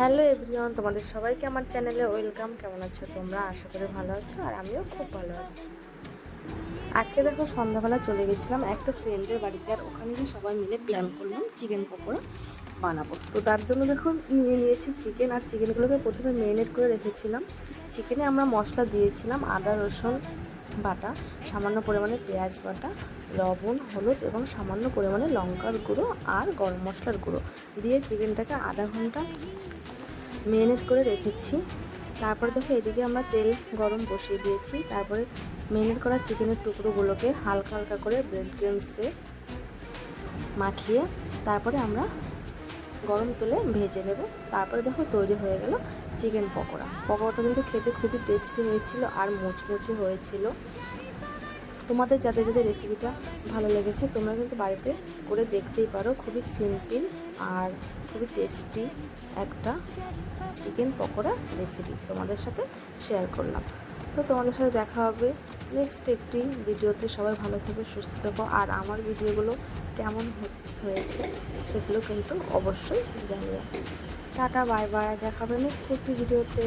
Hello everyone, তোমাদের সবাইকে আমার চ্যানেলে ওয়েলকাম। কেমন আছো তোমরা? আশা করি ভালো আছো, আর আমিও খুব ভালো আছি। আজকে দেখো সন্ধ্যাবেলা চলে গেছিলাম একটা ফ্রেন্ডের বাড়িতে, আর ওখানে গিয়ে সবাই মিলে প্ল্যান করলাম চিকেন পকোড়া বানাবো। তো তার জন্য দেখো নিয়ে নিয়েছি চিকেন, আর চিকেনগুলোকে প্রথমে ম্যারিনেট করে রেখেছিলাম। চিকেনে আমরা মশলা দিয়েছিলাম আদা রসুন বাটা, সামান্য পরিমাণে পেঁয়াজ বাটা, লবণ, হলুদ এবং সামান্য পরিমাণে লঙ্কার গুঁড়ো আর গরম মশলার গুঁড়ো দিয়ে চিকেনটাকে আধা ঘন্টা ম্যারিনেট করে রেখেছি। তারপরে দেখো এদিকে আমরা তেল গরম বসিয়ে দিয়েছি। তারপরে ম্যারিনেট করা চিকেনের টুকরোগুলোকে হালকা হালকা করে ব্রেড ক্রাম্বসে মাখিয়ে তারপরে আমরা গরম তেলে ভেজে নেব। তারপরে দেখো তৈরি হয়ে গেল চিকেন পকোড়া। পকোড়াটা কিন্তু খেতে খুবই টেস্টি হয়েছিল আর মুচমুচে হয়েছিল। তোমাদের যাদের যাদের রেসিপিটা ভালো লেগেছে তোমরা কিন্তু বাড়িতে করে দেখতেই পারো। খুবই সিম্পল আর খুবই টেস্টি একটা চিকেন পকোড়া রেসিপি তোমাদের সাথে শেয়ার করলাম। তো তোমাদের সাথে দেখা হবে নেক্সট একটি ভিডিওতে। সবাই ভালো থেকো, সুস্থ থেকো, আর আমার ভিডিওগুলো কেমন হয়েছে সেগুলো কিন্তু অবশ্যই জানিও। টাটা, বাই বাই, দেখা হবে নেক্সট একটি ভিডিওতে।